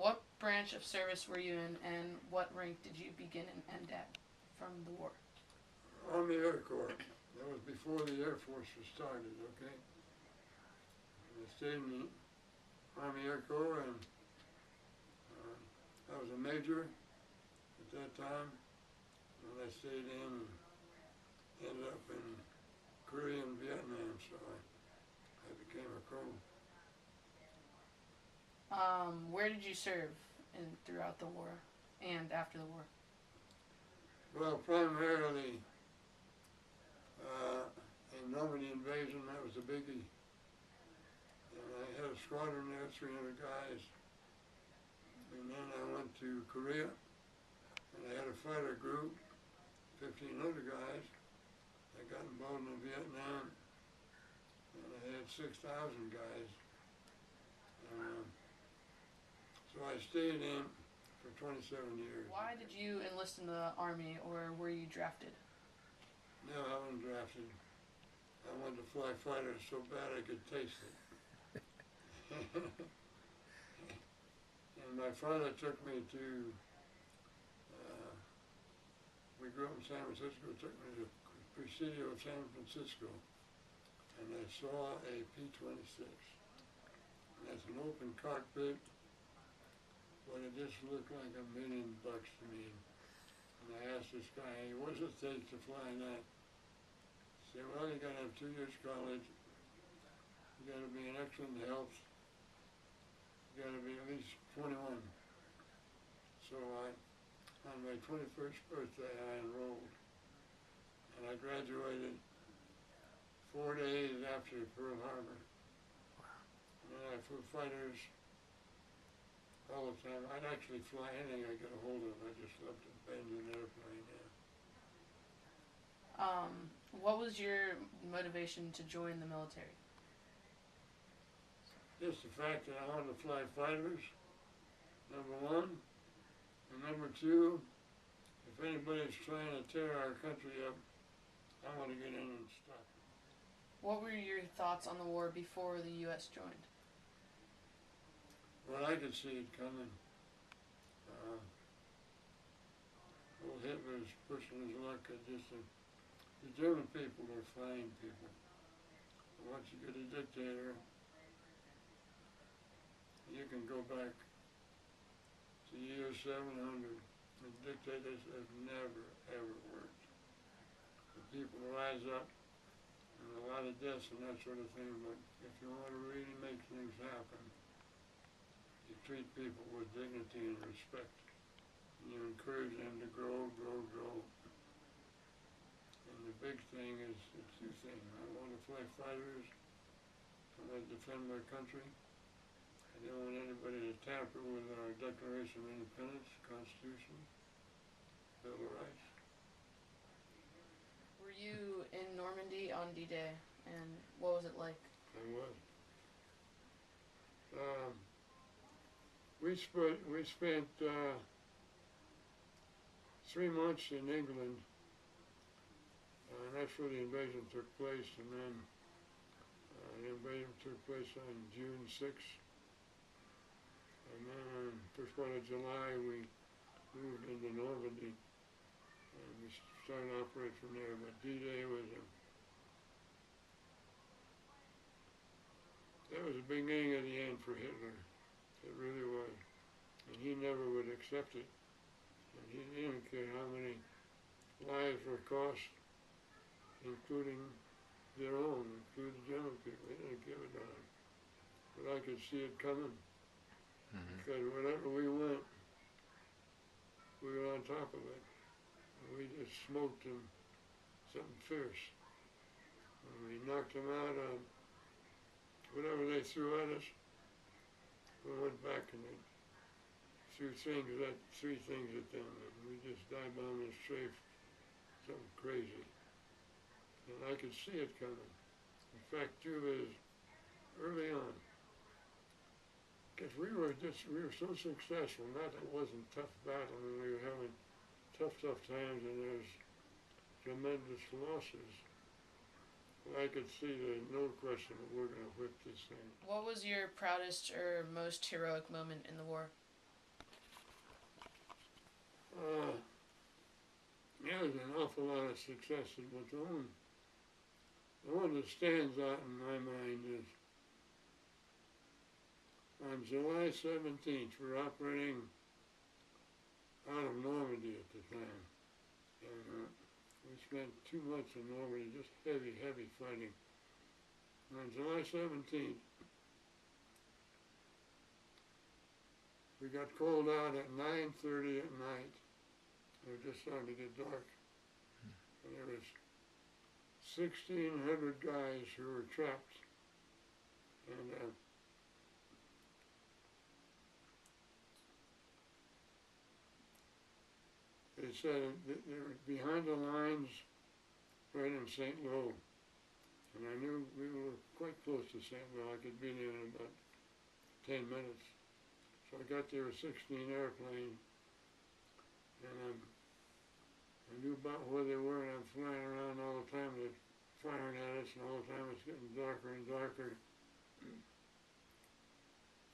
What branch of service were you in, and what rank did you begin and end at from the war? Army Air Corps. That was before the Air Force was started, okay? And I stayed in the Army Air Corps, and I was a major at that time. And I stayed in and ended up in Korea and Vietnam, so I became a colonel. Where did you serve throughout the war and after the war? Well, primarily in Normandy invasion, that was a biggie. And I had a squadron there, 300 guys. And then I went to Korea, and I had a fighter group, 1,500 guys. I got involved in Vietnam, and I had 6,000 guys. So I stayed in for 27 years. Why did you enlist in the Army, or were you drafted? No, I wasn't drafted. I wanted to fly fighters so bad I could taste it. And my father took me to, we grew up in San Francisco, took me to the Presidio of San Francisco, and I saw a P-26. And that's an open cockpit, but it just looked like $1 million to me. And I asked this guy, hey, what does it take to fly that? He said, well, you gotta have 2 years college, you gotta be in excellent health, you gotta be at least 21. So on my 21st birthday, I enrolled. And I graduated 4 days after Pearl Harbor. And then I flew fighters all the time. I'd actually fly anything I get a hold of. I just loved to bend an airplane, yeah. What was your motivation to join the military? Just the fact that I wanted to fly fighters, number one. And number two, if anybody's trying to tear our country up, I want to get in and stop it. What were your thoughts on the war before the U.S. joined? Well, I could see it coming. Old Hitler's pushing his luck at just the German people are fine people. And once you get a dictator, you can go back to year 700. The dictators have never, ever worked. The people rise up, and a lot of deaths and that sort of thing, but if you want to really make things happen, you treat people with dignity and respect. And you encourage them to grow, grow, grow. And the big thing is the two things. I want to fly fighters. I want to defend my country. I don't want anybody to tamper with our Declaration of Independence, Constitution, Bill of Rights. Were you in Normandy on D-Day, and what was it like? I was. We spent 3 months in England, and that's where the invasion took place, and then the invasion took place on June 6th. And then first part of July we moved into Normandy, and we started to operate from there. But D-Day was that was the beginning of the end for Hitler. It really was. And he never would accept it. And he didn't care how many lives were cost, including their own, including German people. He didn't give a darn. But I could see it coming. Because wherever we went, we were on top of it. And we just smoked them, something fierce. And we knocked them out on whatever they threw at us. We went back and they threw 3 things at them, and we just dive bombed and strafed, something crazy. And I could see it coming. In fact, Cuba is early on. Because we were so successful, not that it wasn't a tough battle, and we were having tough times, and there was tremendous losses. But I could see that no question that we're going to whip this thing. What was your proudest or most heroic moment in the war? There was an awful lot of successes, but the one that stands out in my mind is on July 17th, we're operating out of Normandy at the time. And we spent 2 months in Normandy, just heavy, heavy fighting. And on July 17th, we got called out at 9:30 at night. It was just starting to get dark. And there was 1,600 guys who were trapped. And they said that they were behind the lines right in St. Louis. And I knew we were quite close to St. Louis. I could be there in about 10 minutes. So I got there with 16 airplanes. And I knew about where they were, and I'm flying around all the time. They're firing at us, and all the time it's getting darker and darker.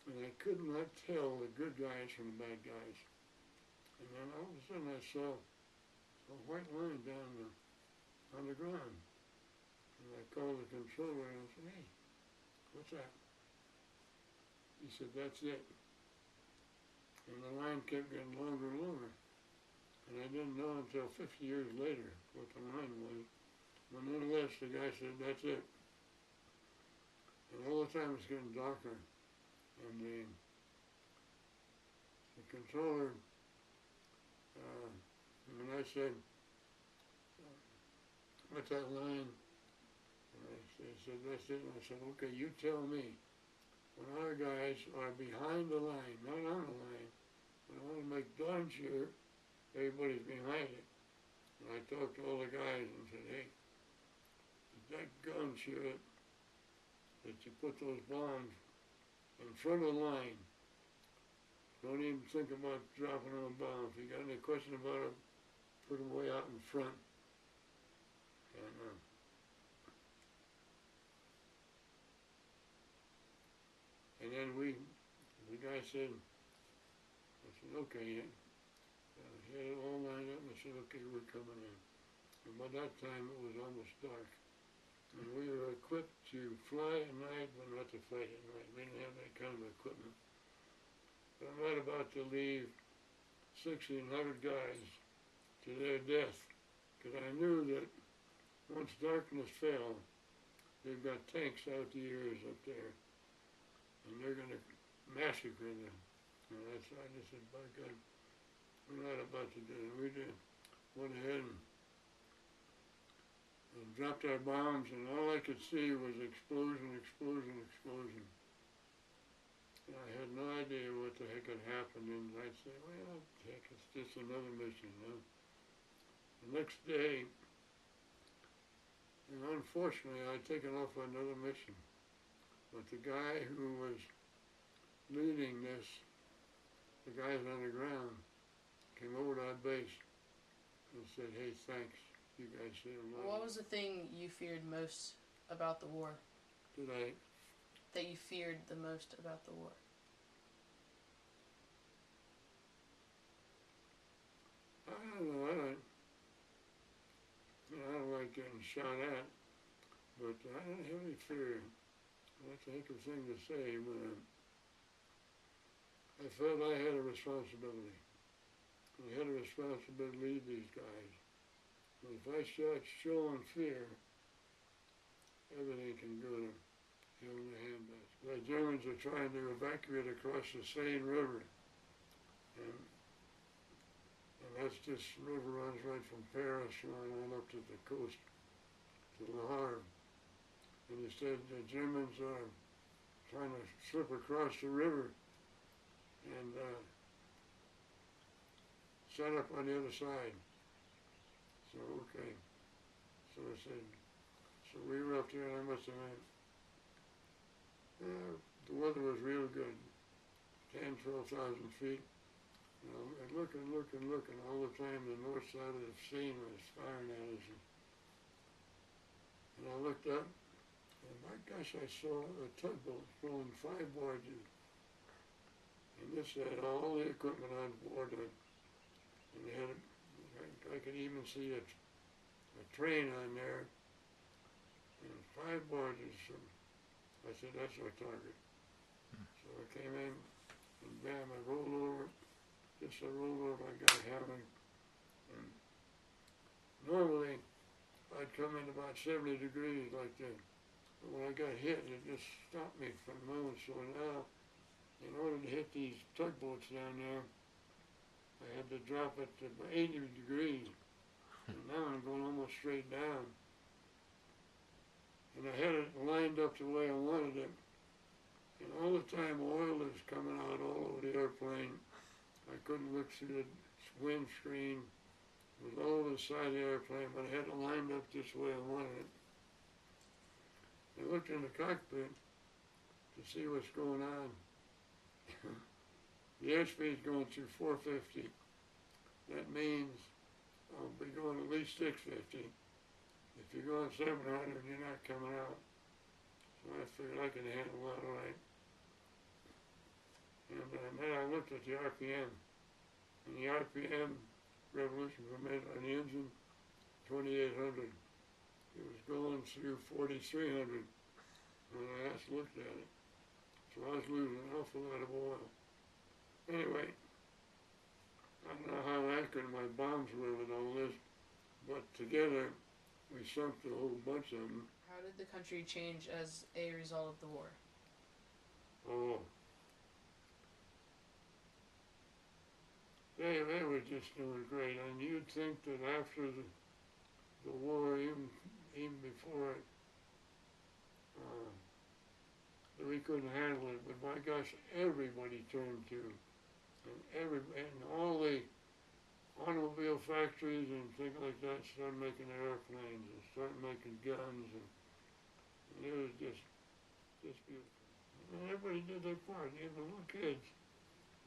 And I could not tell the good guys from the bad guys. And then all of a sudden I saw a white line down on the ground. And I called the controller and I said, "Hey, what's that?" He said, "That's it." And the line kept getting longer and longer. And I didn't know until 50 years later what the line was. But nonetheless, the guy said, "That's it." And all the time it's getting darker. And the controller, when I said, "What's that line?" And they said, "That's it." And I said, "Okay, you tell me. When our guys are behind the line, not on the line, but I want to make darn sure everybody's behind it." And I talked to all the guys and said, "Hey, that gun sure that you put those bombs in front of the line. Don't even think about dropping them a bomb. If you got any question about it, put them way out in front." And then the guy said, I said, "Okay." He had it all lined up, and I said, "Okay, we're coming in." And by that time, it was almost dark. And we were equipped to fly at night, but not to fight at night. We didn't have that kind of equipment. But I'm not about to leave 1,600 guys to their death, because I knew that once darkness fell, they've got tanks out the ears up there, and they're going to massacre them. And I just said, "By God, we're not about to do it." We went ahead and dropped our bombs, and all I could see was explosion, explosion, explosion. And I had no idea what the heck had happened, and I'd say, "Well, heck, it's just another mission, huh?" The next day, and unfortunately, I'd taken off on another mission. But the guy who was leading this, the guys on the ground, came over to our base and said, "Hey, thanks. You guys saved a lot." What was the thing you feared most about the war? That you feared the most about the war? I don't know. I don't like getting shot at, but I don't have any fear. That's a heck of a thing to say, but I felt I had a responsibility. I had a responsibility to lead these guys. But if I start showing fear, everything can go to hell in a handbasket. The Germans are trying to evacuate across the Seine River. And that's this river runs right from Paris on up to the coast, to Le Havre. And he said the Germans are trying to slip across the river and set up on the other side. So, okay. So I said, so we were up there, and I must have been, the weather was real good, 10, 12,000 feet. And looking, all the time the north side of the Seine was firing at us. And I looked up, and my gosh, I saw a tugboat pulling 5 barges. And this had all the equipment on board, and they had I could even see a train on there, and 5 barges. I said, that's our target. So I came in, and bam, I rolled over. Just I rolled over, I got a hammer. And normally, I'd come in about 70 degrees like that. But when I got hit, it just stopped me for a moment. So now, in order to hit these tugboats down there, I had to drop it to 80 degrees. And now I'm going almost straight down. And I had it lined up the way I wanted it. And all the time oil is coming out all over the airplane. I couldn't look through the windscreen. It was all over the side of the airplane, but I had it lined up this way I wanted it. I looked in the cockpit to see what's going on. The airspeed's going through 450. That means I'll be going at least 650. If you're going 700, you're not coming out. So I figured I can handle that all right. And then I looked at the RPM. And the RPM revolution per minute on the engine, 2,800. It was going through 4,300 when I last looked at it. So I was losing an awful lot of oil. Anyway, I don't know how accurate my bombs were with all this, but together we sunk a whole bunch of them. How did the country change as a result of the war? Oh. They were just doing great. And you'd think that after the war, even before it, that we couldn't handle it. But my gosh, everybody turned to, and all the automobile factories and things like that started making airplanes and started making guns, and it was just beautiful. And everybody did their part. Even the little kids,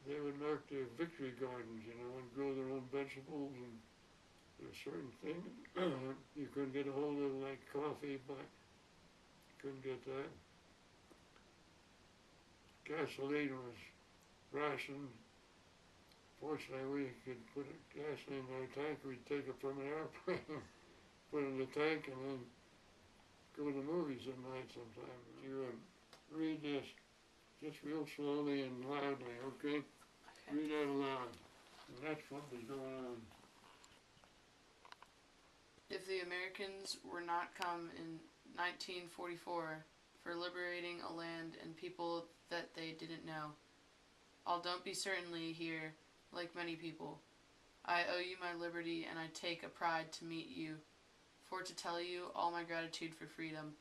they would mark their victory gardens, you know, and grow their own vegetables, and there were certain things you couldn't get a hold of, like coffee, but couldn't get that. Gasoline was rationed. Fortunately, we could put gasoline in our tank. We'd take it from an airplane, put it in the tank, and then go to the movies at night sometime. You read this just real slowly and loudly, okay? Read that aloud. And that's what was going on. If the Americans were not come in 1944 for liberating a land and people that they didn't know, I'll don't be certainly here like many people. I owe you my liberty, and I take a pride to meet you, for to tell you all my gratitude for freedom,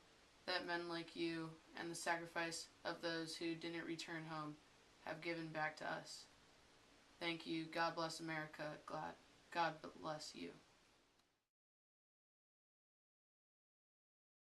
that men like you and the sacrifice of those who didn't return home have given back to us. Thank you. God bless America. God bless you.